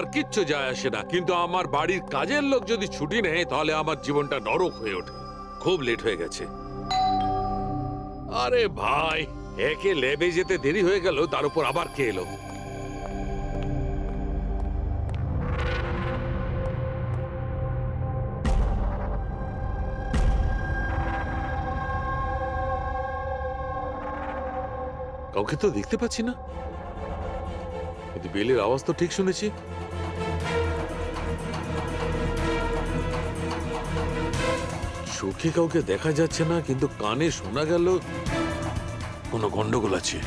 আর কিচ্ছু যায় আসে না, কিন্তু আমার বাড়ির কাজের লোক যদি ছুটি নেয় তাহলে আমার জীবনটা নরক হয়ে ওঠে। খুব লেট হয়ে গেছে। আরে ভাই, একে ল্যাবে যেতে দেরি হয়ে গেল, তার উপর আবার কে এলো? কাউকে তো দেখতে পাচ্ছি না, কিন্তু বেলের আওয়াজ তো ঠিক শুনেছি। চোখে কাউকে দেখা যাচ্ছে না, কিন্তু কানে শোনা গেল কোনো গন্ডগোল আছে।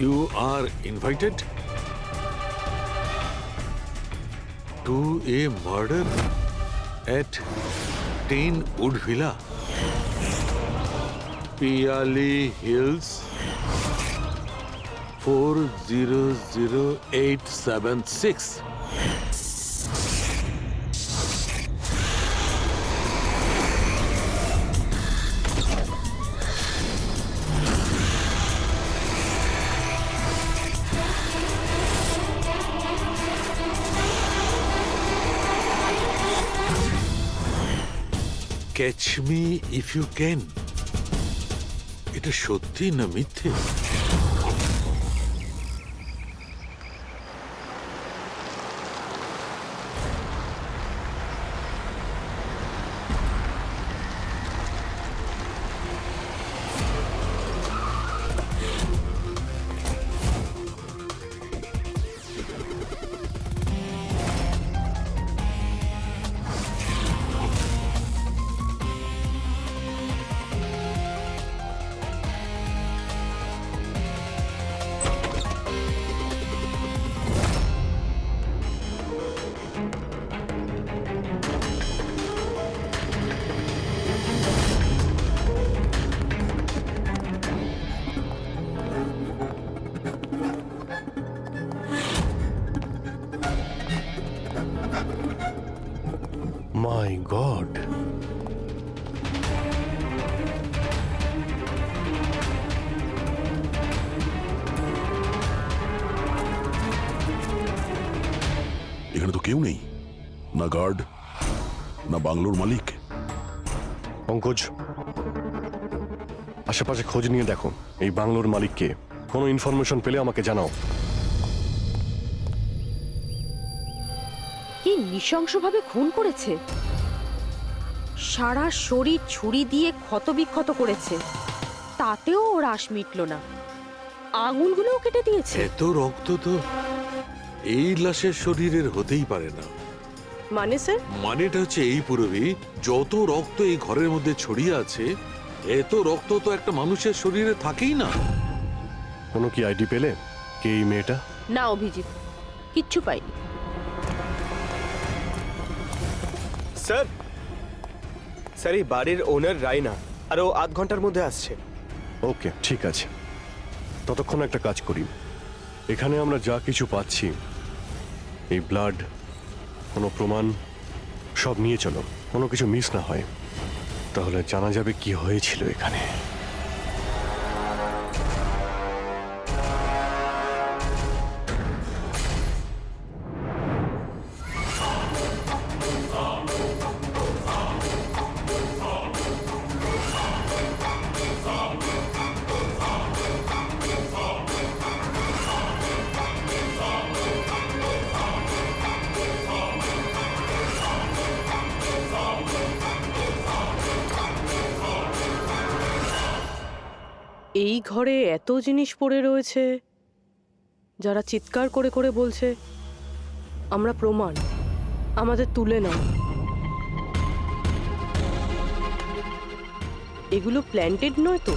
You are invited to a murder at 10 Wood Villa, Piali Hills, 400876. Catch me if you can. এটা সত্যি না মিথ্যে? My God! এখানে তো কেউ নেই, না গার্ড না বাংলোর মালিক। পঙ্কজ, আশেপাশে খোঁজ নিয়ে দেখো এই বাংলোর মালিককে। কোনো ইনফরমেশন পেলে আমাকে জানাও। কি নৃশংসভাবে খুন করেছে! সারা শরীর ছুরি দিয়ে ক্ষতবিক্ষত করেছে, তাতেও ওর আশ মিটল না। আঙুলগুলোও কেটে দিয়েছে। এত রক্ত তো এই লাশের শরীরের হতেই পারে না। মানে স্যার? মানেটা হচ্ছে এই পুরবী, যত রক্ত এই ঘরের মধ্যে ছড়িয়ে আছে, এত রক্ত তো একটা মানুষের শরীরে থাকেই না। কোনো কি আইডি পেলে কে এই মেয়েটা? না অভিজিৎ, কিচ্ছু পাইনি। স্যার, স্যার এই বাড়ির ওনার রায়না, আর ও আধ ঘন্টার মধ্যে আসছে। ওকে, ঠিক আছে। ততক্ষণ একটা কাজ করি, এখানে আমরা যা কিছু পাচ্ছি, এই ব্লাড, কোনো প্রমাণ, সব নিয়ে চলো, কোনো কিছু মিস না হয়, তাহলে জানা যাবে কি হয়েছিল এখানে। এই ঘরে এত জিনিস পড়ে রয়েছে, যারা চিৎকার করে করে বলছে আমরা প্রমাণ, আমাদের তুলে নাও। এগুলো প্ল্যান্টেড নয় তো?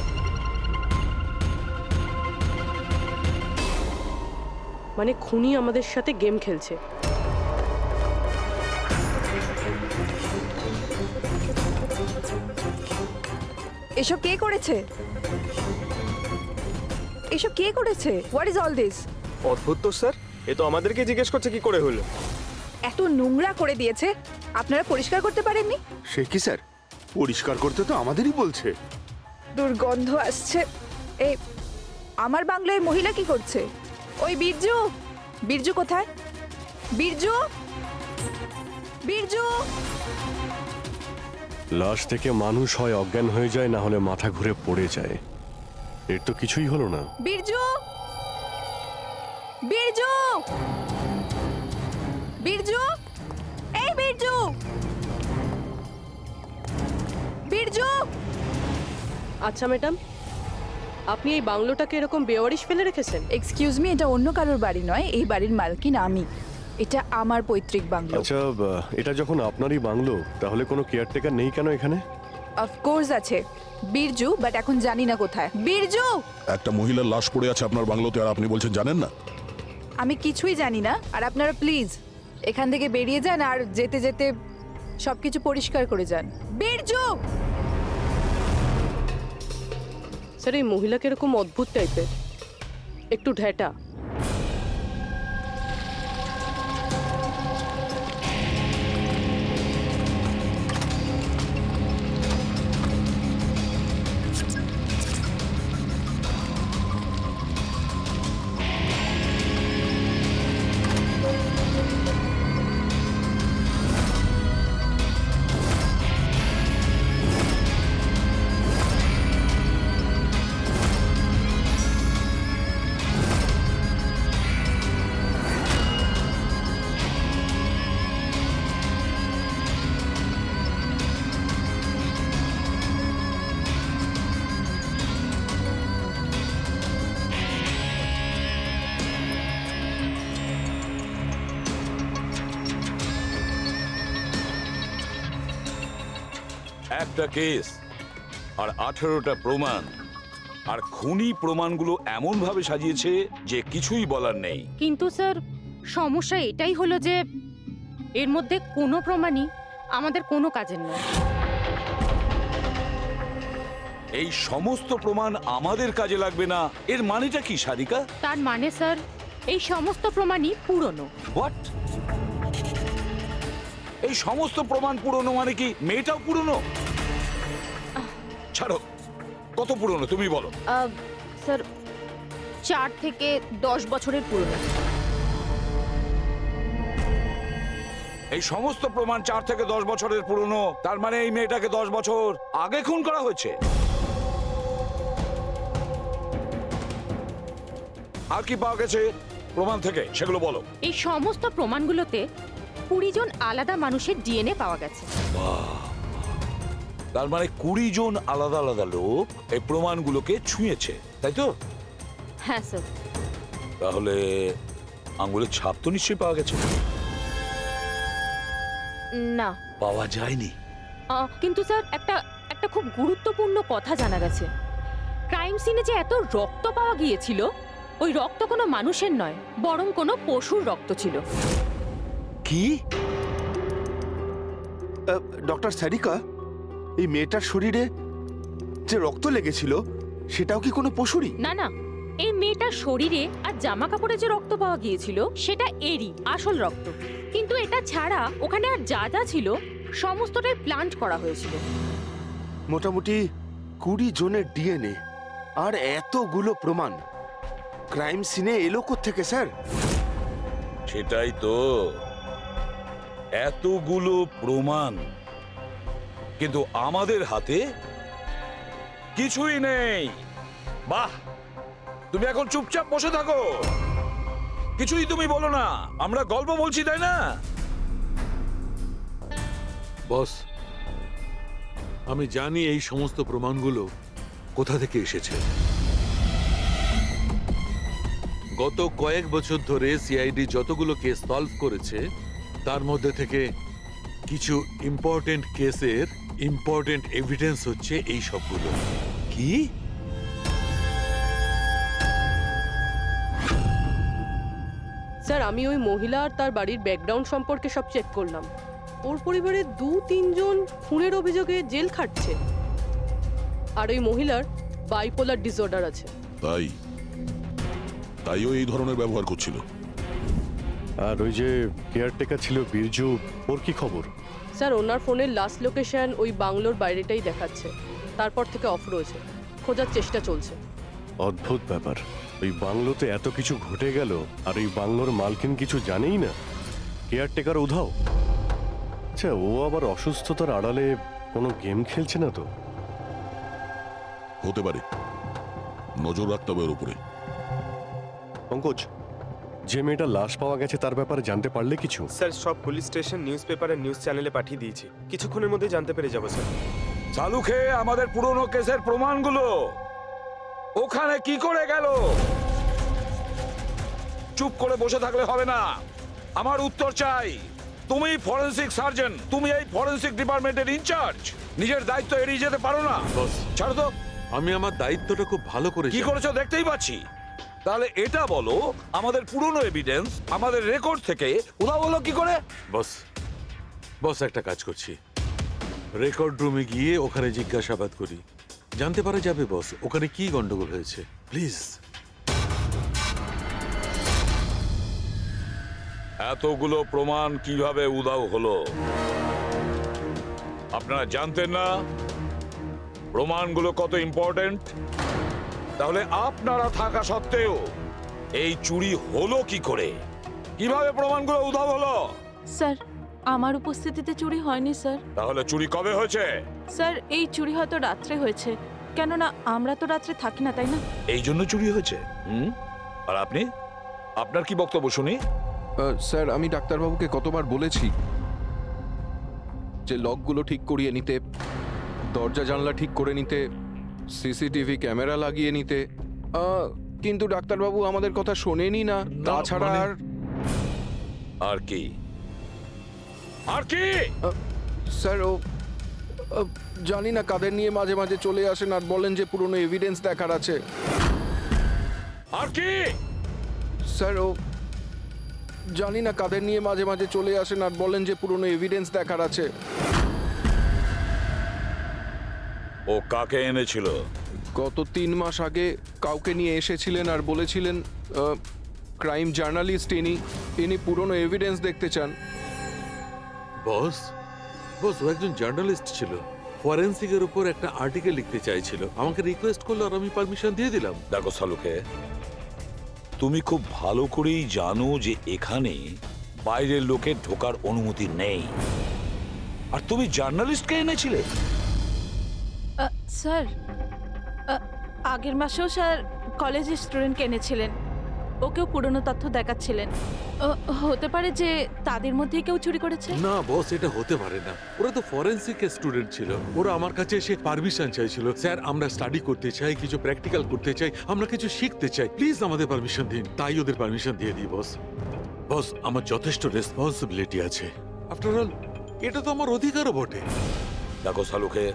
মানে খুনি আমাদের সাথে গেম খেলছে। এসব কে করেছে? এসব কে করেছে? What is all this? অদ্ভুত তো স্যার, এ তো আমাদেরকে জিজ্ঞেস করছে কি করে হলো। এত নোংরা করে দিয়েছে, আপনারা পরিষ্কার করতে পারেননি? সে কি স্যার, পরিষ্কার করতে তো আমাদেরই বলছে। দুর্গন্ধ আসছে। এই আমার বাংলায় মহিলা কি করছে? ওই বীরজু, বীরজু কোথায়? বীরজু, বীরজু! লাশ থেকে মানুষ হয় অজ্ঞান হয়ে যায়, না হলে মাথা ঘুরে পড়ে যায়। এর তো কিছুই হলো না। বীরজু, বীরজু, বীরজু, এই বীরজু, বীরজু! আচ্ছা ম্যাডাম, আপনি এই বাংলোটাকে এরকম বেওয়ারিশ ফেলে রেখেছেন? এক্সকিউজ মি, এটা অন্য কারোর বাড়ি নয়, এই বাড়ির মালকিন আমি। এটা আমার পৈতৃক বাংলো। আচ্ছা, এটা যখন আপনারই বাংলো, তাহলে কোনো কেয়ারটেকার নেই কেন এখানে? অফকোর্স আছে, বীরজু, বাট এখন জানি না কোথায়। বীরজু! একটা মহিলার লাশ পড়ে আছে আপনার বাংলোতে, আর আপনি বলছেন জানেন না? আমি কিছুই জানি না, আর আপনারা প্লিজ এখান থেকে বেরিয়ে যান, আর যেতে যেতে সবকিছু পরিষ্কার করে যান। বীরজু! স্যার, এই মহিলাকে এরকম অদ্ভুত টাইপের, একটু ঢ্যাটা। একটা কেস আর 18টা প্রমাণ, আর খুনি প্রমাণগুলো এমন ভাবে সাজিয়েছে যে কিছুই বলার নেই। কিন্তু স্যার, সমস্যা এটাই হলো যে এর মধ্যে কোনো প্রমাণই আমাদের কোনো কাজের নয়। এই সমস্ত প্রমাণ আমাদের কাজে লাগবে না, এর মানেটা কি সারিকা? তার মানে স্যার, এই সমস্ত প্রমাণই পুরনো। হোয়াট? এই সমস্ত প্রমাণ পুরনো মানে কি মেয়েটাও পুরনো? ছাড়ো, কত পুরনো তুমি বলো। স্যার, 4 থেকে 10 বছরের পুরনো। এই সমস্ত প্রমাণ 4 থেকে 10 বছরের পুরনো, তার মানে এই মেয়েটাকে 10 বছর আগে খুন করা হয়েছে। আর কি পাওয়া গেছে প্রমাণ থেকে সেগুলো বলো। এই সমস্ত প্রমাণগুলোতে 20 জন আলাদা মানুষের ডিএনএ পাওয়া গেছে। তার মানে 20 জন আলাদা আলাদা লোক এই প্রমাণগুলোকে ছুঁয়েছে, তাই তো? হ্যাঁ স্যার। তাহলে আঙ্গুলের ছাপ তো নিশ্চয়ই পাওয়া গেছে। না, পাওয়া যায়নি। কিন্তু স্যার, একটা খুব গুরুত্বপূর্ণ কথা জানা গেছে। ক্রাইম সিনে যে এত রক্ত পাওয়া গিয়েছিল, ওই রক্ত কোনো মানুষের নয়, বরং কোনো পশুর রক্ত ছিল। কি? ডক্টর সারিকা, এই মেয়েটার শরীরে যে রক্ত লেগেছিল সেটাও কি কোনো পশুরই? না না, এই মেয়েটার শরীরে আর জামা কাপড়ে যে রক্ত পাওয়া গিয়েছিল সেটা এরই আসল রক্ত। কিন্তু এটা ছাড়া ওখানে আর যা যা ছিল সমস্তটাই প্লান্ট করা হয়েছিল। মোটামুটি 20 জনের ডিএনএ আর এতগুলো প্রমাণ ক্রাইম সিনে এলো কোত্থেকে স্যার? সেটাই তো, এতগুলো প্রমাণ, কিন্তু আমাদের হাতে কিছুই নেই। বাহ, তুমি এখন চুপচাপ বসে থাকো, কিছুই তুমি বলো না। আমরা গল্প বলছি, তাই না? বস, আমি জানি এই সমস্ত প্রমাণগুলো কোথা থেকে এসেছে। গত কয়েক বছর ধরে সিআইডি যতগুলো কেস সলভ করেছে তার মধ্যে থেকে কিছু ইম্পর্টেন্ট কেসের ইম্পর্টেন্ট এভিডেন্স হচ্ছে এই সবগুলো। কি? স্যার আমি ওই মহিলা আর তার বাড়ির ব্যাকগ্রাউন্ড সম্পর্কে সব চেক করলাম। ওর পরিবারে 2-3 জন খুনের অভিযোগে জেল খাটছে, আর ওই মহিলার বাইপোলার ডিসঅর্ডার আছে। তাইও এই ধরনের ব্যবহার করছিল। আর ওই যে কেয়ারটেকার ছিল বীরজু, ওর কি খবর? স্যার ওনার ফোনের লাস্ট লোকেশন ওই বাংলোর বাইরেটাই দেখাচ্ছে, তারপর থেকে অফ রয়েছে, খোঁজার চেষ্টা চলছে। অদ্ভুত ব্যাপার, ওই বাংলোতে এত কিছু ঘটে গেল আর এই বাংলোর মালকিন কিছু জানেই না। কেয়ারটেকার উধাও। আচ্ছা, ও আবার অসুস্থতার আড়ালে কোনো গেম খেলছে না তো? হতে পারে, নজর রাখতে হবে ওর উপরে। পঙ্কজ, যে মেয়েটা লাশ পাওয়া গেছে তার ব্যাপারে জানতে পারলে কিছু? স্যার সব পুলিশ স্টেশন, নিউজ পেপার আর নিউজ চ্যানেলে পাঠিয়ে দিয়েছি, কিছুক্ষণের মধ্যে জানতে পেরে যাবো স্যার। চালু খেয়ে আমাদের পুরনো কেসের প্রমাণগুলো ওখানে কি করে গেল? চুপ করে বসে থাকলে হবে না, আমার উত্তর চাই। তুমি ফরেনসিক সার্জন, তুমি এই ফরেনসিক ডিপার্টমেন্টের ইনচার্জ, নিজের দায়িত্ব এড়িয়ে যেতে পারো না। বস, ছাড়ো তো। আমি আমার দায়িত্বটা খুব ভালো করে কি জানি। করেছো দেখতেই পাচ্ছি। তাহলে এটা বলো, আমাদের পুরনো এভিডেন্স, আমাদের রেকর্ড থেকে উধাও হলো কি করে? বস বস একটা কাজ করছি, রেকর্ড রুমে গিয়ে ওখানে জিজ্ঞাসাবাদ করি, জানতে পারা যাবে বস ওখানে কি গন্ডগোল হয়েছে। প্লিজ। এতগুলো প্রমাণ কিভাবে উধাও হলো আপনারা জানতেন না? প্রমাণগুলো কত ইম্পর্টেন্ট। তাহলে আপনারা থাকা সত্ত্বেও এই চুরি হলো কি করে? কিভাবে প্রমাণগুলো উধাও হলো? স্যার আমার উপস্থিতিতে চুরি হয়নি স্যার। তাহলে চুরি কবে হয়েছে? স্যার এই চুরি হয়তো রাত্রে হয়েছে, কেননা আমরা তো রাত্রে থাকি না, তাই না? এই জন্য চুরি হয়েছে। আর আপনি, আপনার কি বক্তব্য শুনি? স্যার আমি ডাক্তারবাবুকে কতবার বলেছি যে লকগুলো ঠিক করিয়ে নিতে, দরজা জানলা ঠিক করে নিতে, সিসিটিভি ক্যামেরা লাগিয়ে নিতে, কিন্তু ডাক্তারবাবু আমাদের কথা শোনেনি না। তাছাড়া মানে- আর আর কি? আর কি? স্যার ও জানি না কাদের নিয়ে মাঝে মাঝে চলে আসেন আর বলেন যে পুরনো এভিডেন্স দেখার আছে। আর কি? স্যার ও জানি না কাদের নিয়ে মাঝে মাঝে চলে আসেন আর বলেন যে পুরনো এভিডেন্স দেখার আছে। ও কাকে এনেছিল? গত 3 মাস আগে কাউকে নিয়ে এসেছিলেন আর বলেছিলেন ক্রাইম জার্নালিস্ট ইনি পুরনো এভিডেন্স দেখতে চান। বস বস ও একজন জার্নালিস্ট ছিল, ফরেনসিকের উপর একটা আর্টিকেল লিখতে চাইছিল, আমাকে রিকোয়েস্ট করলো আর আমি পারমিশন দিয়ে দিলাম। দেখো সালুকে, তুমি খুব ভালো করেই জানো যে এখানে বাইরের লোকের ঢোকার অনুমতি নেই, আর তুমি জার্নালিস্টকে এনেছিলে। স্যার আগের মাসেও স্যার কলেজের স্টুডেন্টকে এনেছিলেন, ওকেও পুরনো তথ্য দেখাচ্ছিলেন। হতে পারে যে তাদের মধ্যেই কেউ চুরি করেছে। না বস, এটা হতে পারে না, ওরা তো ফরেনসিক স্টুডেন্ট ছিল, ওরা আমার কাছে এসে পারমিশন চাইছিল, স্যার আমরা স্টাডি করতে চাই, কিছু প্র্যাকটিক্যাল করতে চাই, আমরা কিছু শিখতে চাই, প্লিজ আমাদের পারমিশন দিন। তাই ওদের পারমিশন দিয়ে দিই বস। বস আমার যথেষ্ট রেসপন্সিবিলিটি আছে, আফটার অল এটা তো আমার অধিকারও বটে। দেখো সালুকে,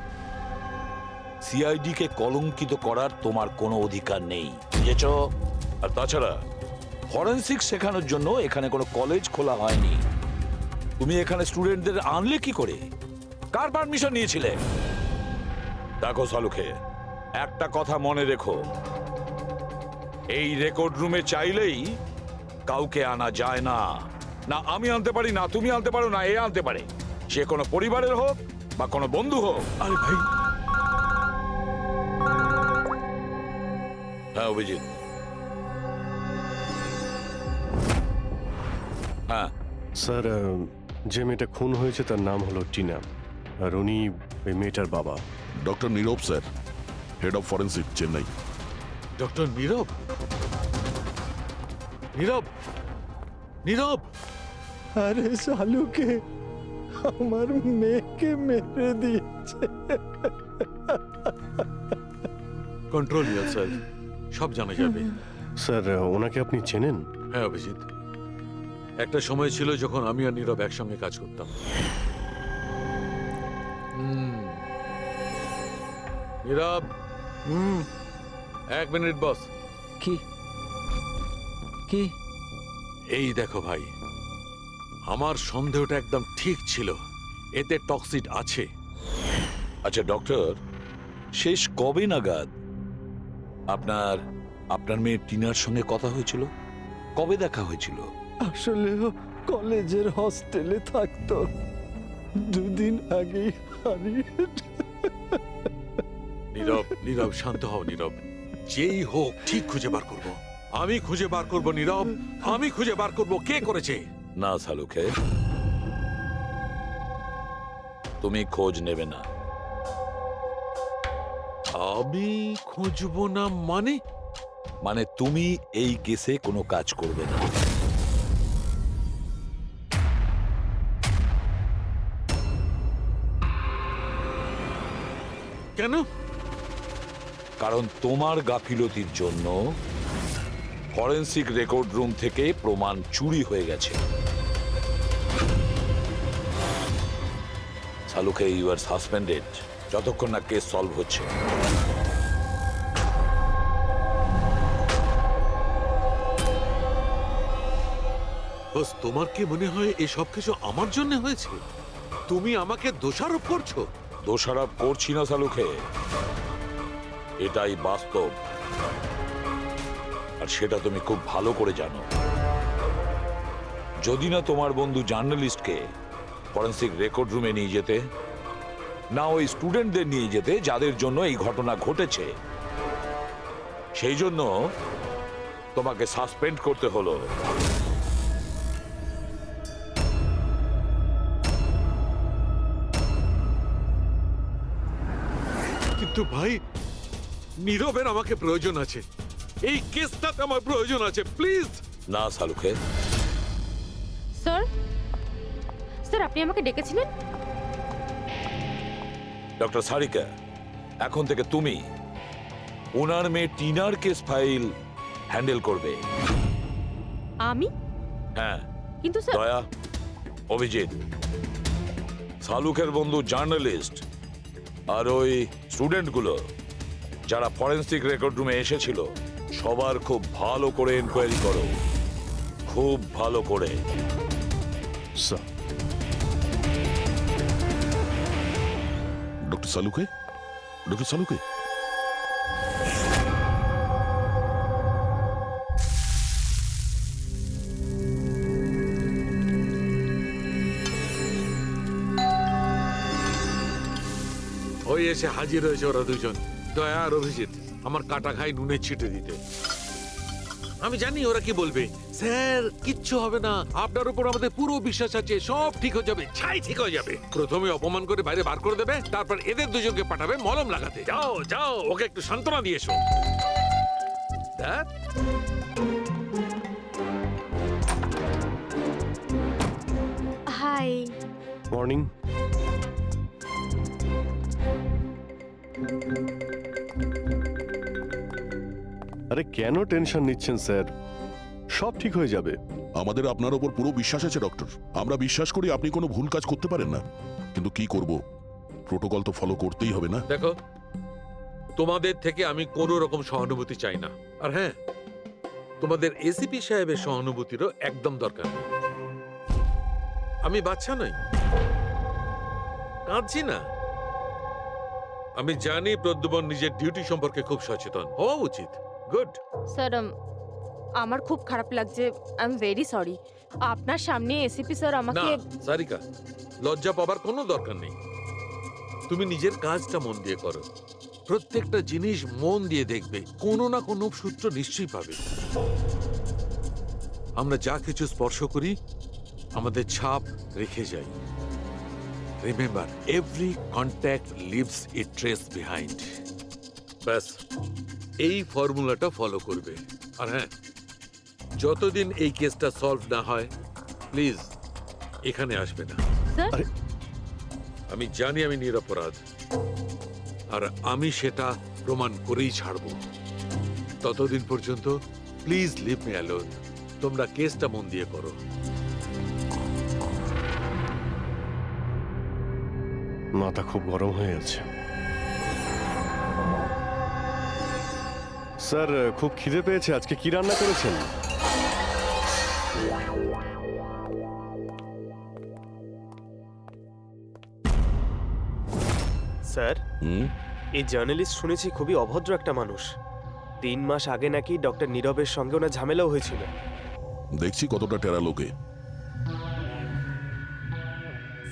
সিআইডি কে কলঙ্কিত করার তোমার কোনো অধিকার নেই, বুঝেছ? আর তাছাড়া ফরেনসিক শেখানোর জন্য এখানে কোনো কলেজ খোলা হয়নি। তুমি এখানে স্টুডেন্টদের আনলে কি করে? কার পারমিশন নিয়েছিলে? দেখো সালুকে, একটা কথা মনে রেখো, এই রেকর্ড রুমে চাইলেই কাউকে আনা যায় না। না আমি আনতে পারি, না তুমি আনতে পারো, না এ আনতে পারে, সে কোনো পরিবারের হোক বা কোনো বন্ধু হোক। আরে ভাই। হ্যাঁ অভিজিৎ। হ্যাঁ স্যার, যে মেয়েটা খুন হয়েছে তার নাম হলো টিনা, আর উনি ওই মেয়েটার বাবা। Doctor Nirab sir, head of forensic, Chennai. Doctor Nirab? Nirab Nirab আরে শালুকে আমার মেয়েকে মেরে দিয়েছে। কন্ট্রোল ইয়ারসেলফ, সব জানা যাবে। স্যার ওনাকে আপনি চেনেন? হ্যাঁ অভিজিৎ, একটা সময় ছিল যখন আমি আর নীরব একসঙ্গে কাজ করতাম। নীরব, এক মিনিট বস। কি কি এই দেখো ভাই, আমার সন্দেহটা একদম ঠিক ছিল, এতে টক্সিড আছে। আচ্ছা ডক্টর, শেষ কবে নাগাদ আপনার আপনার মেয়ে টিনার সঙ্গে কথা হয়েছিল? কবে দেখা হয়েছিল? আসলে ও কলেজের হস্টেলে থাকতো, দুদিন আগেই হারিয়ে। নীরব, নীরব শান্ত হও নীরব, যেই হোক ঠিক খুঁজে বার করব। আমি খুঁজে বার করব নীরব, আমি খুঁজে বার করব কে করেছে। না সালুকে, তুমি খোঁজ নেবে না। আমি খুঁজবো না মানে? মানে তুমি এই কেসে কোনো কাজ করবে না। কেন? কারণ তোমার গাফিলতির জন্য ফরেনসিক রেকর্ড রুম থেকে প্রমাণ চুরি হয়ে গেছে। সালুকে, ইউ আর সাসপেন্ডেড যতক্ষণ না কেস সলভ হচ্ছে। বস, তোমার কি মনে হয় এই সব কিছু আমার জন্য হয়েছে? তুমি আমাকে দোষারোপ করছো। দোষারোপ করছি না সালুকে, এটাই বাস্তব, আর সেটা তুমি খুব ভালো করে জানো। যদি না তোমার বন্ধু জার্নালিস্টকে ফরেনসিক রেকর্ড রুমে নিয়ে যেতে, না ওই স্টুডেন্টদের নিয়ে যেতে যাদের জন্য এই ঘটনা ঘটেছে, সেই জন্য তোমাকে সাসপেন্ড করতে হলো। কিন্তু ভাই, নীরবের আমাকে প্রয়োজন আছে, এই কেসটাতে আমার প্রয়োজন আছে, প্লিজ। না সালুকে। স্যার, স্যার আপনি আমাকে ডেকেছিলেন? ডক্টর সারিকা, এখন থেকে তুমি ওনার মেয়ে টিনার কেস ফাইল হ্যান্ডেল করবে। আমি? হ্যাঁ। কিন্তু স্যার, দয়া, অভিজিৎ, সালুকের বন্ধু জার্নালিস্ট আর ওই স্টুডেন্টগুলো যারা ফরেনসিক রেকর্ড রুমে এসেছিল, সবার খুব ভালো করে এনকোয়ারি করো, খুব ভালো করে। স্যার, ডক্টর সালুকে, ডক্টর সালুকে, ওই এসে হাজির হয়েছে ওরা দুজন, দয়া আর অভিজিৎ, আমার কাটা খাই নুনে ছিটে দিতে। আমি জানি ওরা কি বলবে, স্যার কিচ্ছু হবে না, আপনার উপর আমাদের পুরো বিশ্বাস আছে, সব ঠিক হয়ে যাবে, ছাই ঠিক হয়ে যাবে। প্রথমে অপমান করে বাইরে বার করে দেবে, তারপর এদের দুজনকে পাঠাবে মলম লাগাতে। যাও যাও, ওকে একটু সান্ত্বনা দিয়ে এসো। ধ্যাৎ। হাই। মর্নিং। আরে কেন টেনশন নিচ্ছেন স্যার, সব ঠিক হয়ে যাবে। আমাদের আপনার ওপর পুরো বিশ্বাস আছে ডক্টর। আমরা বিশ্বাস করি আপনি কোনো ভুল কাজ করতে পারেন না, কিন্তু কি করব, প্রোটোকল তো ফলো করতেই হবে না। দেখো, তোমাদের থেকে আমি কোনো রকম সহানুভূতি চাই না, আর হ্যাঁ, তোমাদের এসিপি সাহেবের সহানুভূতিরও একদম দরকার নেই। আমি বাচ্চা নই, কাঁদছি না। আমি জানি প্রদ্যুমন নিজের ডিউটি সম্পর্কে খুব সচেতন হওয়া উচিত। গুড। স্যার, আমার খুব খারাপ লাগছে, আই এম ভেরি সরি। আপনার সামনে এসিপি স্যার না আমাকে। সারিকা, লজ্জা পাবার কোনো দরকার নেই। তুমি নিজের কাজটা মন দিয়ে করো, প্রত্যেকটা জিনিস মন দিয়ে দেখবে, কোনো না কোনো সূত্র নিশ্চয়ই পাবে। আমরা যা কিছু স্পর্শ করি আমাদের ছাপ রেখে যাই। রিমেম্বার, এভরি কন্ট্যাক্ট লিভস এ ট্রেস বিহাইন্ড। ব্যাস, এই ফর্মুলাটা ফলো করবে। আর হ্যাঁ, যতদিন এই কেসটা সলভ না হয়, প্লিজ এখানে আসবে না। স্যার, আমি জানি আমি নিরপরাধ, আর আমি সেটা প্রমাণ করেই ছাড়ব। ততদিন পর্যন্ত প্লিজ লিভ মি অ্যালোন। তোমরা কেসটা মন দিয়ে করো। মাথা খুব গরম হয়ে আছে। স্যার, খুব খিদে পেয়েছে। আজকে কি রান্না করেছেন? স্যার, হুম? এই জার্নালিস্ট শুনেছি খুবই অভদ্র একটা মানুষ। 3 মাস আগে নাকি ডক্টর নীরবের সঙ্গে ওনার ঝামেলাও হয়েছিল। দেখছি কতটা টেরা লোকে।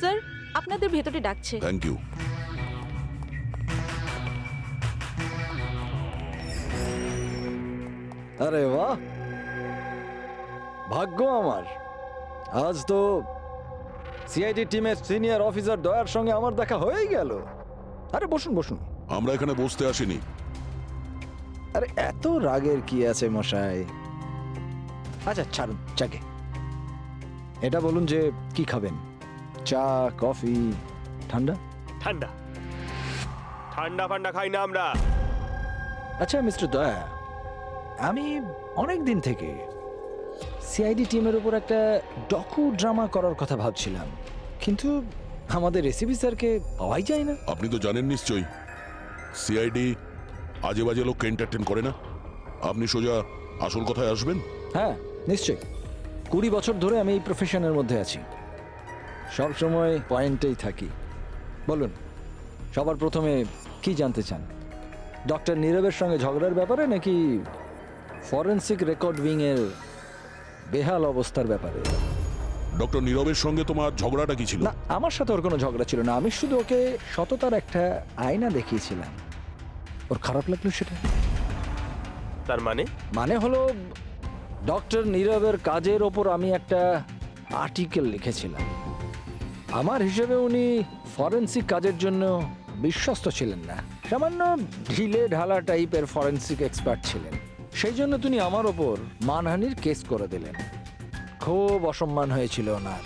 স্যার, আপনাদের ভেতরে ডাকছে। Thank you. আরে বাহ, ভাগ্য আমার। আজ তো সিআইডি টিমের সিনিয়র অফিসার দয়ার সঙ্গে আমার দেখা হয়েই গেল। আরে বসুন বসুন। আমরা এখানে বসতে আসিনি। আরে এত রাগের কি আছে মশাই? আচ্ছা ছাড়ুন চাকে। এটা বলুন যে কি খাবেন? চা, কফি, ঠান্ডা? ঠান্ডা ঠান্ডা ফান্ডা খাই না আমরা। আচ্ছা মিস্টার দয়া, আমি অনেক দিন থেকে সিআইডি টিমের উপর একটা ডকু ড্রামা করার কথা ভাবছিলাম, কিন্তু আমাদের এসিপি স্যারকে পাওয়াই যায় না। আপনি তো জানেন নিশ্চয়ই, সিআইডি আজে বাজে লোককে এন্টারটেন করে না। আপনি সোজা আসল কথায় আসবেন। হ্যাঁ নিশ্চয়ই, 20 বছর ধরে আমি এই প্রফেশনের মধ্যে আছি, সব সময় পয়েন্টেই থাকি। বলুন, সবার প্রথমে কি জানতে চান? ডক্টর নীরবের সঙ্গে ঝগড়ার ব্যাপারে নাকি ফরেনসিক রেকর্ড উইং এর বেহাল অবস্থার ব্যাপারে? ডক্টর নীরবের সঙ্গে তোমার ঝগড়াটা কি ছিল? না, আমার সাথে ওর কোনো ঝগড়া ছিল না। আমি শুধু ওকে সততার একটা আয়না দেখিয়েছিলাম। ওর খারাপ লাগলো সেটা। তার মানে? মানে হলো, ডক্টর নীরবের কাজের ওপর আমি একটা আর্টিকেল লিখেছিলাম। আমার হিসেবে উনি ফরেনসিক কাজের জন্য বিশ্বস্ত ছিলেন না, সামান্য ঢিলে ঢালা টাইপের ফরেনসিক এক্সপার্ট ছিলেন। সেই জন্য তিনি আমার ওপর মানহানির কেস করে দিলেন। খুব অসম্মান হয়েছিল ওনার।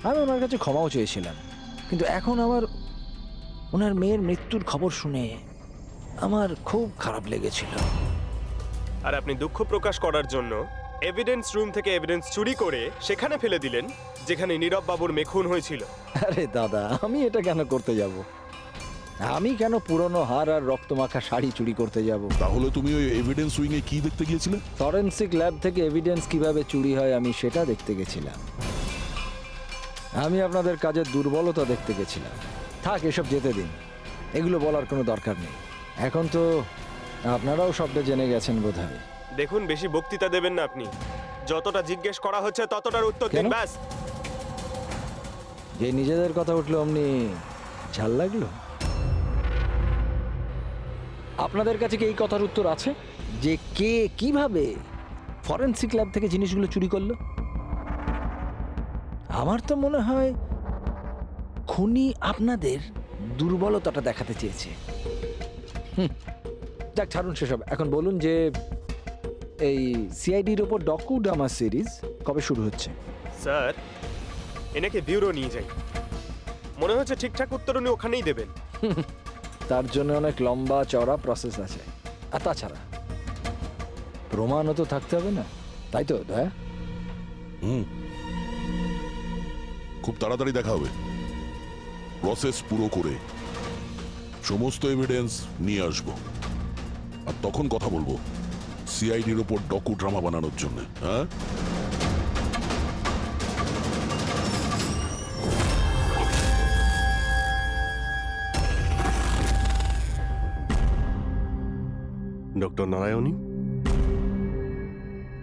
আমি ওনার কাছে ক্ষমাও চেয়েছিলাম, কিন্তু এখন ওনার মেয়ের মৃত্যুর খবর শুনে আমার খুব খারাপ লেগেছিল। আর আপনি দুঃখ প্রকাশ করার জন্য এভিডেন্স রুম থেকে এভিডেন্স চুরি করে সেখানে ফেলে দিলেন যেখানে নীরব বাবুর মেয়ে খুন হয়েছিল। আরে দাদা, আমি এটা কেন করতে যাব? আমি কেন পুরনো হার আর রক্তমাখা শাড়ি চুরি করতে যাব? তাহলে তুমি ওই এভিডেন্স উইং এ কি দেখতে গিয়েছিলে? ফরেনসিক ল্যাব থেকে এভিডেন্স কিভাবে চুরি হয় আমি সেটা দেখতে গেছিলাম। আমি আপনাদের কাজের দুর্বলতা দেখতে গেছিলাম। থাক, এসব যেতে দিন, এগুলো বলার কোনো দরকার নেই। এখন তো আপনারাও সবটা জেনে গেছেন বোধহয়। দেখুন, বেশি বক্তৃতা দেবেন না আপনি। যতটা জিজ্ঞেস করা হচ্ছে ততটার উত্তর দিন, কেন? ব্যাস। যে নিজেদের কথা উঠলো অমনি ঝাল লাগলো? আপনাদের কাছে কি এই কথার উত্তর আছে যে কে কিভাবে ফরেনসিক ল্যাব থেকে জিনিসগুলো চুরি করলো? আমার তো মনে হয় খুনি আপনাদের দুর্বলতাটা দেখাতে চেয়েছে। যাক, ছাড়ুন সেসব। এখন বলুন যে এই সিআইডির ওপর ডকু ড্রামা সিরিজ কবে শুরু হচ্ছে? স্যার, এনাকে ব্যুরো নিয়ে যাই। মনে হচ্ছে ঠিকঠাক উত্তর উনি ওখানেই দেবেন। তার জন্য অনেক লম্বা চওড়া প্রসেস আছে। আর তাছাড়া প্রমাণও তো থাকতে হবে না, তাই তো দয়া? খুব তাড়াতাড়ি দেখা হবে। প্রসেস পুরো করে সমস্ত এভিডেন্স নিয়ে আসবো, আর তখন কথা বলবো সিআইডির ওপর ডকু ড্রামা বানানোর জন্য। হ্যাঁ, ডক্টর নারায়ণী,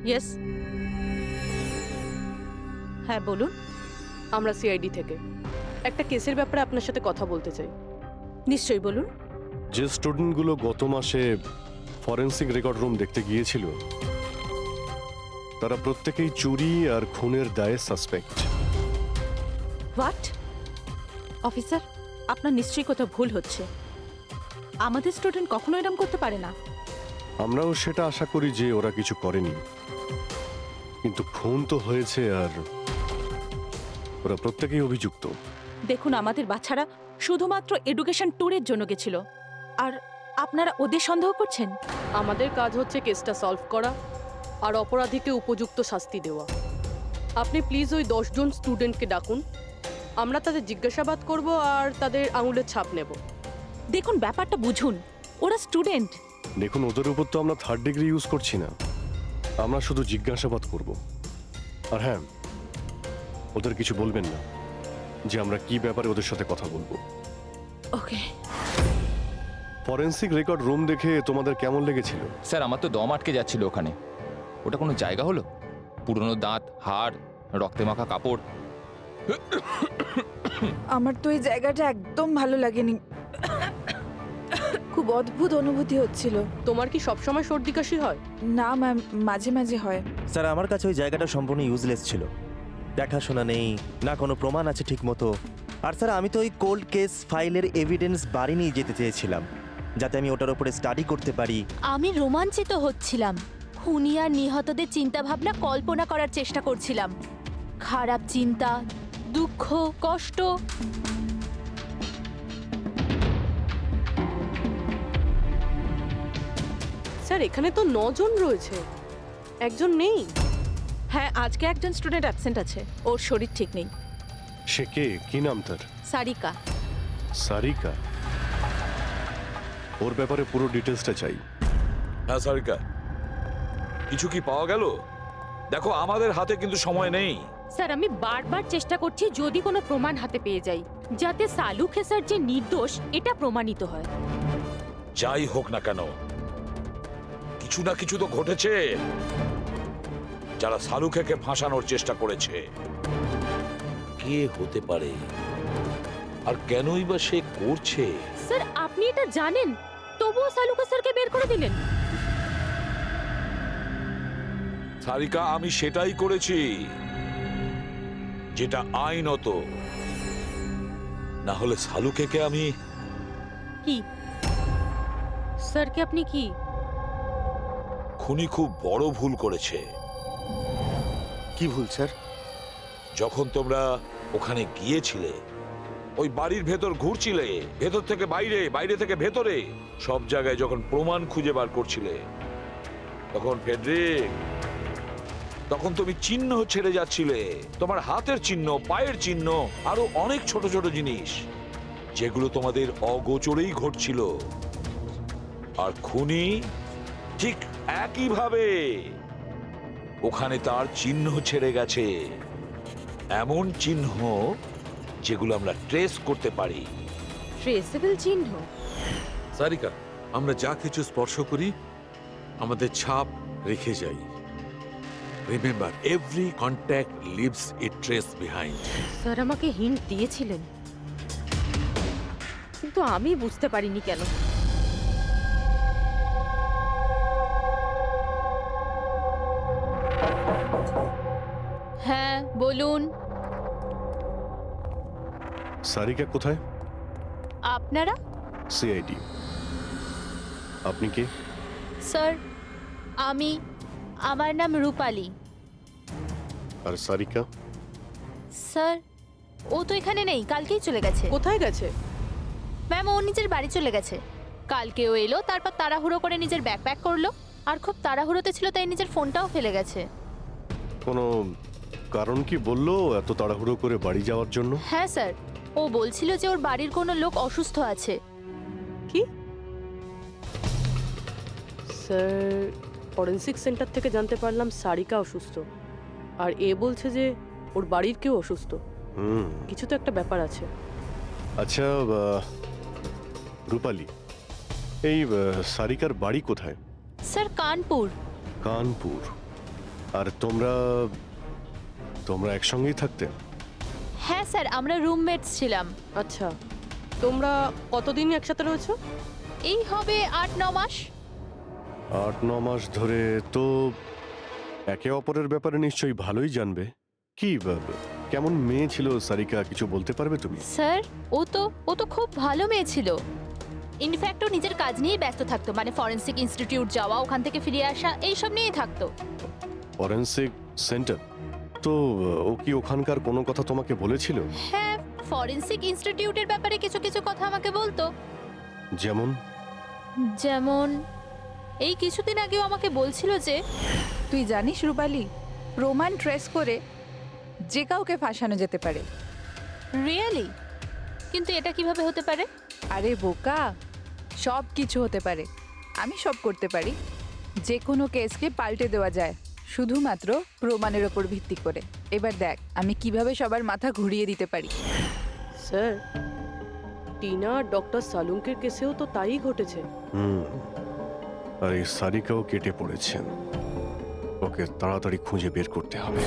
ইয়েস, হ্যাঁ বলুন। আমরা সিআইডি থেকে একটা কেসের ব্যাপারে আপনার সাথে কথা বলতে চাই। নিশ্চয়ই বলুন। যে স্টুডেন্টগুলো গত মাসে ফরেনসিক রেকর্ড রুম দেখতে গিয়েছিল, তারা প্রত্যেকেই চুরি আর খুনের দায়ে সাসপেক্ট। হোয়াট? অফিসার, আপনার নিশ্চয়ই কোথাও ভুল হচ্ছে। আমাদের স্টুডেন্ট কখনো এরকম করতে পারে না। আমরাও সেটা আশা করি যে ওরা কিছু করেনি, কিন্তু খুন তো হয়েছে আর ওরা প্রত্যেকেই অভিযুক্ত। দেখুন, আমাদের বাচ্চারা শুধুমাত্র এডুকেশন ট্যুরের জন্য গেছিল, আর আপনারা ওদের সন্দেহ করছেন? আমাদের কাজ হচ্ছে কেসটা সলভ করা, আর অপরাধীকে উপযুক্ত শাস্তি দেওয়া। আপনি প্লিজ ওই 10 জন স্টুডেন্টকে ডাকুন, আমরা তাদের জিজ্ঞাসাবাদ করব আর তাদের আঙুলের ছাপ নেব। দেখুন ব্যাপারটা বুঝুন, ওরা স্টুডেন্ট। দেখুন, ওদের উপর তো আমরা 3rd ডিগ্রি ইউজ করছি না, আমরা শুধু জিজ্ঞাসাবাদ করব। আর হ্যাঁ, ওদের কিছু বলবেন না যে আমরা কি ব্যাপারে ওদের সাথে কথা বলবো। ওকে ফরেন্সিক রেকর্ড রুম দেখে তোমাদের কেমন লেগেছিল? স্যার আমার তো দম আটকে যাচ্ছিল ওখানে। ওটা কোনো জায়গা হলো? পুরনো দাঁত, হাড়, রক্তে মাখা কাপড়। আমার তো এই জায়গাটা একদম ভালো লাগেনি, খুব অদ্ভুত অনুভূতি হচ্ছিল। তোমার কি সবসময় সর্দি কাশি হয়? না ম্যাম, মাঝে মাঝে হয়। স্যার আমার কাছে ওই জায়গাটা সম্পূর্ণ ইউজলেস ছিল, দেখাশোনা নেই, না কোনো প্রমাণ আছে ঠিক মতো। আর স্যার আমি তো ওই কোল্ড কেস ফাইলের এভিডেন্স বাড়ি নিয়ে যেতে চেয়েছিলাম, যাতে আমি ওটার উপরে স্টাডি করতে পারি। আমি রোমাঞ্চিত হচ্ছিলাম, খুনি আর নিহতদের চিন্তা ভাবনা কল্পনা করার চেষ্টা করছিলাম। খারাপ চিন্তা, দুঃখ, কষ্ট। স্যার এখানে তো 9 জন রয়েছে, একজন নেই। হ্যাঁ, আজকে একজন স্টুডেন্ট অ্যাবসেন্ট আছে, ওর শরীর ঠিক নেই। সে কে? কি নাম তার? সারিকা। সারিকা? ওর ব্যাপারে পুরো ডিটেলসটা চাই। হ্যাঁ সারিকা, কিছু কি পাওয়া গেল? দেখো আমাদের হাতে কিন্তু সময় নেই। স্যার আমি বারবার চেষ্টা করছি যদি কোনো প্রমাণ হাতে পেয়ে যাই, যাতে সালু খেসার যে নির্দোষ এটা প্রমাণিত হয়। যাই হোক না কেন, কিছু না কিছু তো ঘটেছে। যারা সালুখেকে ফাঁসানোর চেষ্টা করেছে, কে হতে পারে আর কেনই বা সে করছে? স্যার আপনি এটা জানেন, তবুও সালু খেসারকে বের করে দিলেন। সারিকা, আমি সেটাই করেছি যেটা আইনত। না হলে সালুখেকে আমি কি স্যার, কি আপনি কি? খুনি খুব বড় ভুল করেছে। কি ভুল স্যার? যখন তোমরা ওখানে গিয়েছিলে, ওই বাড়ির ভেতর ঘুরছিলে, ভেতর থেকে বাইরে, বাইরে থেকে ভেতরে, সব জায়গায় যখন প্রমাণ খুঁজে বার করছিলে, তখন ফেডরিক, তখন তুমি চিহ্ন ছেড়ে যাচ্ছিলে, তোমার হাতের চিহ্ন, পায়ের চিহ্ন, আরো অনেক ছোট ছোট জিনিস, যেগুলো তোমাদের অগোচরেই ঘটছিল। আর খুনি ঠিক একইভাবে ওখানে তার চিহ্ন ছেড়ে গেছে, এমন চিহ্ন যেগুলো আমরা ট্রেস করতে পারি। ট্রেসেবল চিহ্ন? সারিকা, আমরা যা কিছু স্পর্শ করি আমাদের ছাপ রেখে যাই। রিমেম্বার, এভরি কন্ট্যাক্ট লিভস এ ট্রেস বিহাইন্ড। স্যার আমাকে হিন্ট দিয়েছিলেন, কিন্তু আমি বুঝতে পারিনি কেন। হ্যাঁ বলুন, সারিকা কোথায়? আপনারা? সিআইডি। আপনি কে? স্যার আমার নাম রূপালী। আর সারিকা? স্যার ও তো এখানে নেই, কালকেই চলে গেছে। কোথায় গেছে? ম্যাম ও নিজের বাড়ি চলে গেছে। কালকে ও এলো, তারপর তাড়াহুড়ো করে নিজের ব্যাগ প্যাক করলো, আর খুব তাড়াহুড়োতে ছিল তাই নিজের ফোনটাও ফেলে গেছে। কোনো কারণ কি বললো এত তাড়াহুড়ো করে বাড়ি যাওয়ার জন্য? হ্যাঁ স্যার, ও বলছিল যে ওর বাড়ির কোনো লোক অসুস্থ আছে। কি? স্যার ফরেন্সিক সেন্টার থেকে জানতে পারলাম সারিকা অসুস্থ, আর এ বলছে যে ওর বাড়ির কেউ অসুস্থ। কিছু তো একটা ব্যাপার আছে। আচ্ছা রূপালী, এই সারিকার বাড়ি কোথায়? স্যার কানপুর। কানপুর। আর তোমরা একসঙ্গেই থাকতে? হ্যাঁ স্যার, আমরা রুমমেটস ছিলাম। আচ্ছা, তোমরা কতদিন একসাথে রয়েছো? এই হবে 8-9 মাস। 8-9 মাস ধরে তো একে অপরের ব্যাপারে নিশ্চয়ই ভালোই জানবে। কি কেমন মেয়ে ছিল সারিকা, কিছু বলতে পারবে তুমি? স্যার ও তো খুব ভালো মেয়ে ছিল। ইনফ্যাক্ট ও নিজের কাজ নিয়েই ব্যস্ত থাকতো, মানে ফরেন্সিক ইনস্টিটিউট যাওয়া, ওখান থেকে ফিরে আসা, এইসব নিয়েই থাকতো। Forensic centre? তো ও কি ওখানকার কোনো কথা তোমাকে বলেছিল? হ্যাঁ, ফরেন্সিক ইনস্টিটিউটের ব্যাপারে কিছু কিছু কথা আমাকে বলতো। যেমন যেমন এই কিছুদিন আগেও আমাকে বলছিল যে তুই জানিস রূপালি, প্রমাণ ট্রেস করে যে কাউকে ফাঁসানো যেতে পারে। রিয়েলি? কিন্তু এটা কিভাবে হতে পারে? আরে বোকা, সব কিছু হতে পারে। আমি সব করতে পারি। যে কোনো কেসকে পাল্টে দেওয়া যায় শুধুমাত্র প্রমাণের ওপর ভিত্তি করে। এবার দেখ আমি কিভাবে সবার মাথা ঘুরিয়ে দিতে পারি। স্যার, টিনা আর ডক্টর সালুঙ্কের কেসেও তো তাই ঘটেছে। আর এই সারিকাও কেটে পড়েছেন। ওকে তাড়াতাড়ি খুঁজে বের করতে হবে।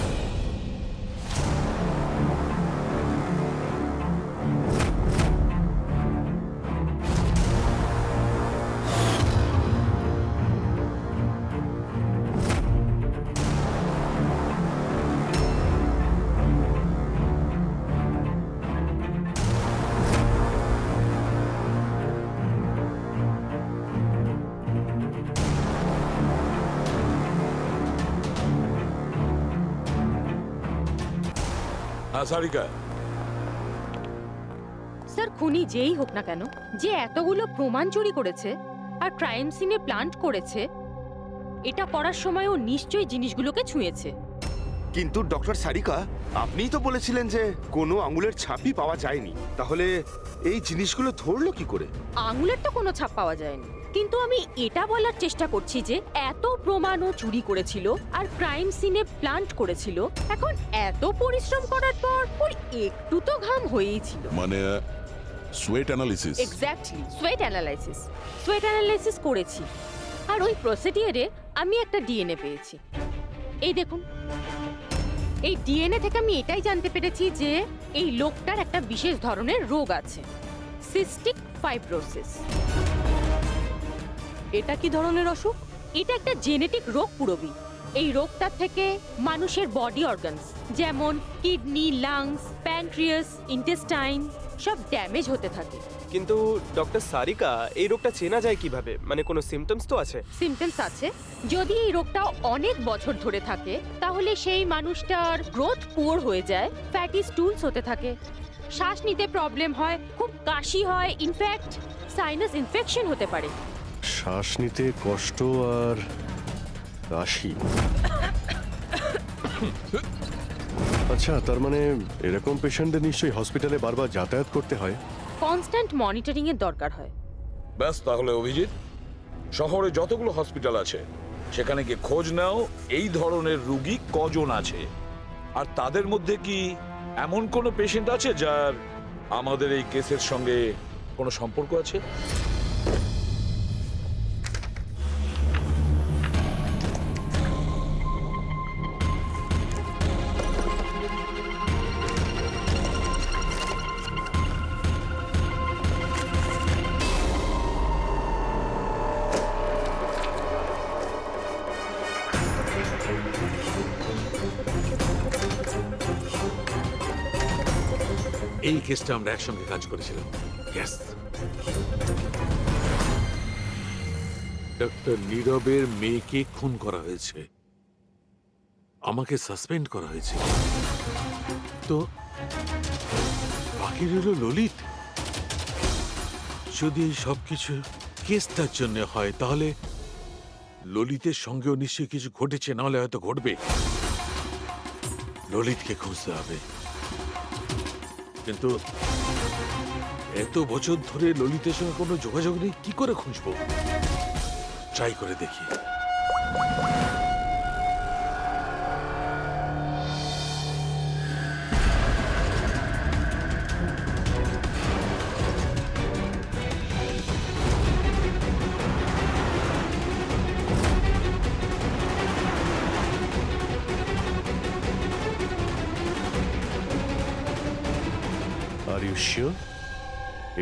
হ্যাঁ সারিকা, স্যার, খুনি যেই হোক না কেন, যে এতগুলো প্রমাণ চুরি করেছে আর ক্রাইম সিনে প্লান্ট করেছে, এটা করার সময় ও নিশ্চয়ই জিনিসগুলোকে ছুঁয়েছে। কিন্তু ডক্টর সারিকা, আপনিই তো বলেছিলেন যে কোনো আঙুলের ছাপই পাওয়া যায়নি, তাহলে এই জিনিসগুলো ধরলো কি করে? আঙুলের তো কোনো ছাপ পাওয়া যায়নি, কিন্তু আমি এটা বলার চেষ্টা করছি যে এত প্রমাণ ও চুরি করেছিল আর ক্রাইম সিনে প্লান্ট করেছিল, এখন এত পরিশ্রম করার পর ওর একটু তো ঘাম হয়েই ছিল। মানে sweat analysis. Exactly, sweat analysis করেছি। আর ওই প্রসিডিওরে আমি একটা ডিএনএ পেয়েছি। এই দেখুন, এই ডিএনএ থেকে আমি এটাই জানতে পেরেছি যে এই লোকটার একটা বিশেষ ধরনের রোগ আছে, সিস্টিক ফাইব্রোসিস। এটা কি ধরনের অসুখ? এটা একটা জেনেটিক রোগ পুরবি। এই রোগটার থেকে মানুষের বডি অর্গানস যেমন কিডনি, লাংস, প্যানক্রিয়াস, ইন্টেস্টাইন সব ড্যামেজ হতে থাকে। কিন্তু ডক্টর সারিকা, এই রোগটা চেনা যায় কিভাবে? মানে কোনো সিমটমস তো আছে? সিমটমস আছে। যদি এই রোগটা অনেক বছর ধরে থাকে তাহলে সেই মানুষটার গ্রোথ পুয়ার হয়ে যায়, ফ্যাটি স্টুলস হতে থাকে, শ্বাস নিতে প্রবলেম হয়, খুব কাশি হয়, ইনফ্যাক্ট সাইনাস ইনফেকশন হতে পারে। শ্বাস নিতে কষ্ট আর কাশি। আচ্ছা, তার মানে এরকম পেশেন্টদের নিশ্চয়ই হসপিটালে বারবার যাতায়াত করতে হয়। কনস্ট্যান্ট মনিটরিং এর দরকার হয়। ব্যাস তাহলে অভিজিৎ, শহরে যতগুলো হসপিটাল আছে সেখানে গিয়ে খোঁজ নাও এই ধরনের রুগী কজন আছে, আর তাদের মধ্যে কি এমন কোনো পেশেন্ট আছে যার আমাদের এই কেসের সঙ্গে কোনো সম্পর্ক আছে। এই কেসটা আমরা একসঙ্গে কাজ করেছিলাম। ইয়েস, ডক্টর নীরবের মেয়েকে খুন করা হয়েছে, আমাকে সাসপেন্ড করা হয়েছে, তো বাকি রইল ললিত। যদি এই সবকিছু কেসটার জন্য হয় তাহলে ললিতের সঙ্গেও নিশ্চয়ই কিছু ঘটেছে, নাহলে হয়তো ঘটবে। ললিতকে খুঁজতে হবে, কিন্তু এত বছর ধরে ললিতের সঙ্গে কোনো যোগাযোগ নেই, কি করে খুঁজবো? ট্রাই করে দেখি। আর ইউ শিওর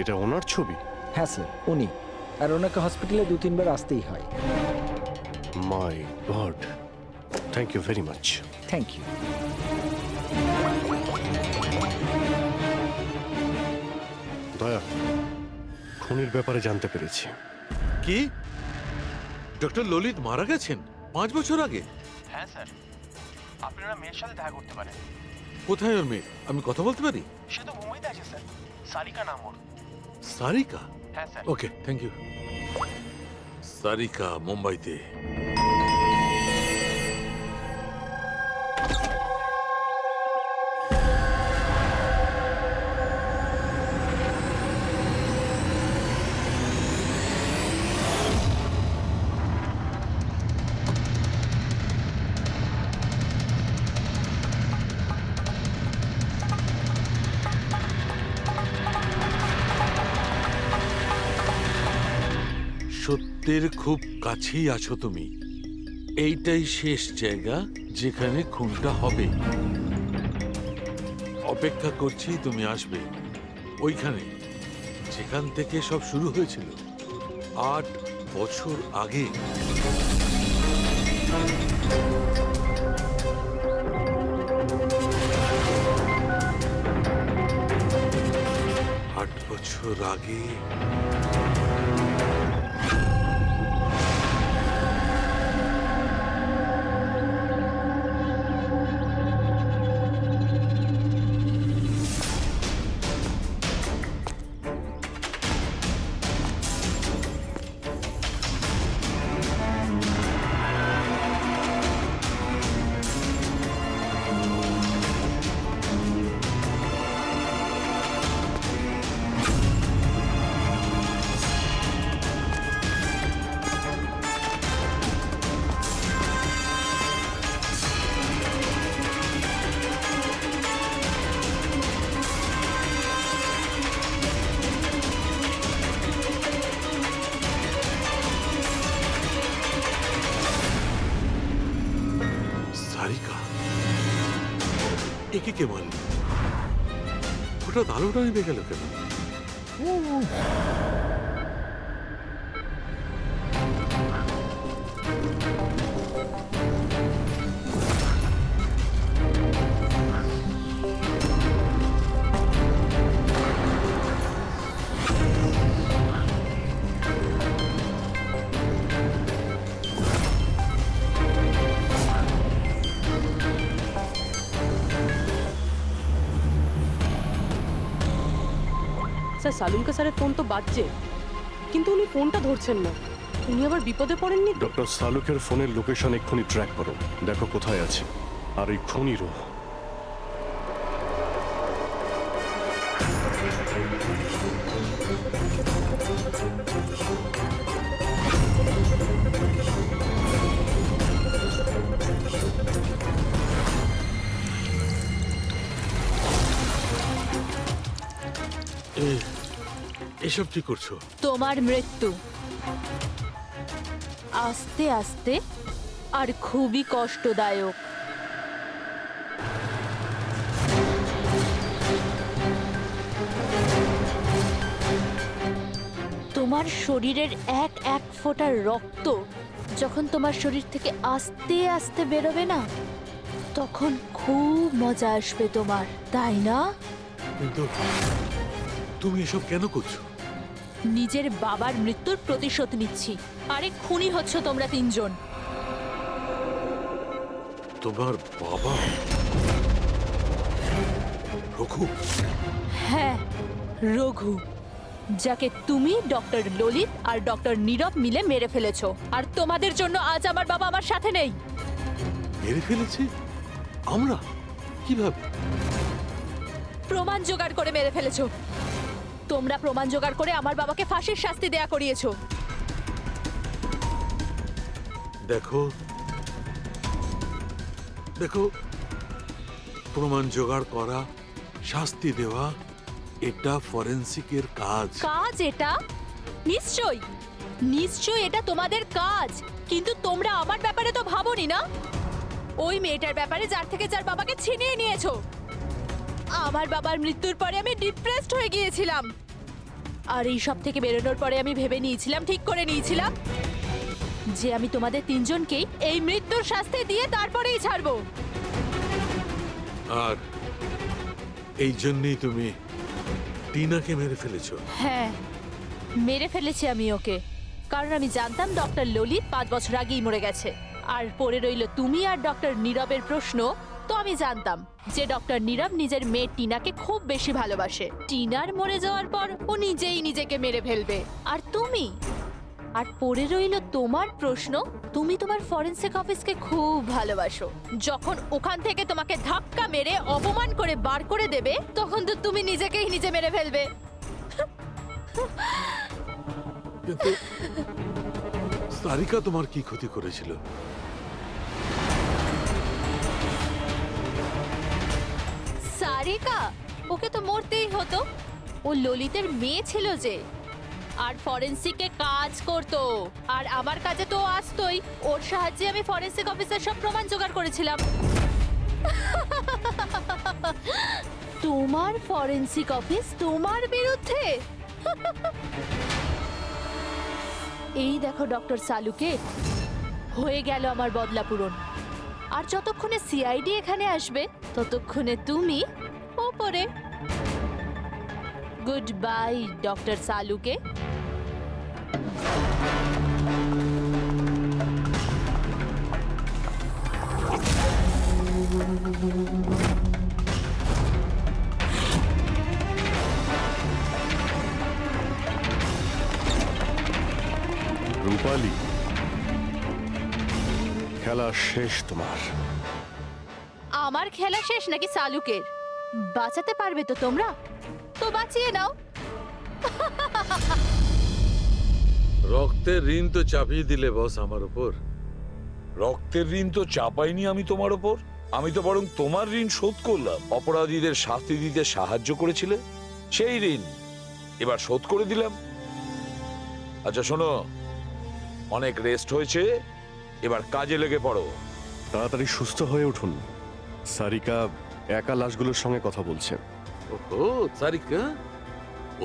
এটা ওনার ছবি? হ্যাঁ স্যার, উনি। আর ওনাকে হসপিটালে 2-3 বার আসতেই হয়। My God, thank you very much. Thank you. Daya, খুনির ব্যাপারে জানতে পেরেছি। কি ডক্টর ললিত মারা গেছেন 5 বছর আগে? হ্যাঁ স্যার, আপনারা মেয়ের সাথে দেখা করতে পারেন। কোথায় ওর মেয়ে? আমি কথা বলতে পারি? সে তো মুম্বাইতে আছে স্যার, সারিকা নাম ওর। সারিকা? হ্যাঁ sir. Okay, thank you. Sarika মুম্বাইতে। সত্যের খুব কাছেই আছো তুমি। এইটাই শেষ জায়গা যেখানে খুনটা হবে। অপেক্ষা করছি তুমি আসবে ওইখানে যেখান থেকে সব শুরু হয়েছিল 8 বছর আগে। আট বছর আগে সারিকা একে কে মারল? হঠাৎ আলোটা নিভে গেল কেন? স্যার সালুনকা স্যারের ফোন তো বাজছে, কিন্তু উনি ফোনটা ধরছেন না। উনি আবার বিপদে পড়েননি তো? ডক্টর সালুকের ফোনের লোকেশন এক্ষুনি ট্র্যাক করো, দেখো কোথায় আছে। আর এই খুনিরও। এসব কি করছো? তোমার মৃত্যু আস্তে আস্তে আর খুবই কষ্টদায়ক। তোমার শরীরের এক এক ফোঁটা রক্ত যখন তোমার শরীর থেকে আস্তে আস্তে বেরোবে না, তখন খুব মজা আসবে তোমার, তাই না? কিন্তু তুমি এসব কেন করছো? নিজের বাবার মৃত্যুর প্রতিশোধ নিচ্ছি। আরে খুনি হচ্ছ তোমরা তিনজন। তোমার বাবা রঘু? হ্যাঁ, রঘু, যাকে তুমি, ডক্টর ললিত আর ডক্টর নীরব মিলে মেরে ফেলেছো। আর তোমাদের জন্য আজ আমার বাবা আমার সাথে নেই। মেরে ফেলেছি আমরা? কিভাবে? প্রমাণ জোগাড় করে মেরে ফেলেছো। তোমরা প্রমাণ জোগাড় করে আমার বাবাকে ফাঁসির শাস্তি দেয়া করিয়েছো। দেখো দেখো, প্রমাণ জোগাড় করা, শাস্তি দেওয়া, এটা ফরেন্সিকের কাজ। কাজ এটা? নিশ্চয়ই নিশ্চয়ই এটা তোমাদের কাজ, কিন্তু তোমরা আমার ব্যাপারে তো ভাবোনি না। ওই মেয়েটার ব্যাপারে যার থেকে যার বাবাকে ছিনিয়ে নিয়েছো। আমার বাবার মৃত্যুর পরে আমি ডিপ্রেসড হয়ে গিয়েছিলাম। আর এই সব থেকে বেরোনোর পরে আমি ভেবে নিয়েছিলাম, ঠিক করে নিয়েছিলাম যে আমি তোমাদের তিনজনকেই এই মৃত্যুর শাস্তি দিয়ে তারপরেই ছাড়বো। আর এই জন্যই তুমি টিনাকে মেরে ফেলেছো? হ্যাঁ, মেরে ফেলেছি আমি ওকে, কারণ আমি জানতাম ডক্টর ললিত 5 বছর আগেই মরে গেছে। আর পড়ে রইল তুমি আর ডক্টর নীরবের প্রশ্ন। তো আমি জানতাম যে ডক্টর নীরব নিজের মেয়ে টিনাকে খুব বেশি ভালোবাসে। টিনার মরে যাওয়ার পর ও নিজেই নিজেকে মেরে ফেলবে। আর তুমি, আর পড়ে রইল তোমার প্রশ্ন, তুমি তোমার ফরেনসিক অফিসকে খুব ভালোবাসো। যখন ওখান থেকে তোমাকে ধাক্কা মেরে অপমান করে বার করে দেবে, তখন তো তুমি নিজেকেই নিজে মেরে ফেলবে। কিন্তু সারিকা তোমার কি ক্ষতি করেছিল? সারিকা? ওকে তো মরতেই হতো। ও ললিতের মেয়ে ছিল যে। আর ফরেন্সিকে কাজ করতো। আর আমার কাজে তো ও আসতোই, ওর সাহায্যে আমি ফরেন্সিক অফিসার সব প্রমাণ জোগাড় করেছিলাম। তোমার ফরেন্সিক অফিস তোমার বিরুদ্ধে? এই দেখো ডক্টর সালুকে, হয়ে গেল আমার বদলা পূরণ। আর যতক্ষণে সিআইডি এখানে আসবে ততক্ষণে তুমি ওপরে। গুড বাই ডক্টর সালুকে। রূপালী, খেলা শেষ তোমার। আমার খেলা শেষ নাকি সালুকের? বাঁচাতে পারবে তো তোমরা? তো বাঁচিয়ে নাও। রক্তের ঋণ তো চাপিয়ে দিলে বস আমার উপর। রক্তের ঋণ তো চাপাইনি আমি তোমার ওপর, আমি তো বরং তোমার ঋণ শোধ করলাম। অপরাধীদের শাস্তি দিতে সাহায্য করেছিলে, সেই ঋণ এবার শোধ করে দিলাম। আচ্ছা শোনো, অনেক রেস্ট হয়েছে, এবার কাজে লেগে পড়ো। তাড়াতাড়ি সুস্থ হয়ে উঠুন। সারিকা একা লাশগুলোর সঙ্গে কথা বলছে। ওহো সারিকা,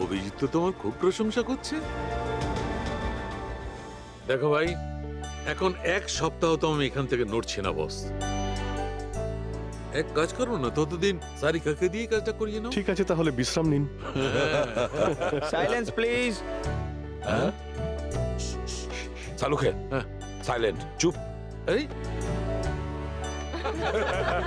অভিজিৎ তো তোমার খুব প্রশংসা করছে। দেখো ভাই, এখন এক সপ্তাহ তো আমি এখান থেকে নড়ছি না বস। এক কাজ করো না, ততদিন সারিকাকে দিয়ে কাজটা করিয়ে নাও। ঠিক আছে, তাহলে বিশ্রাম নিন। Silence please. সালুকে, হ্যাঁ। সাইলেন্ট, চুপ। এই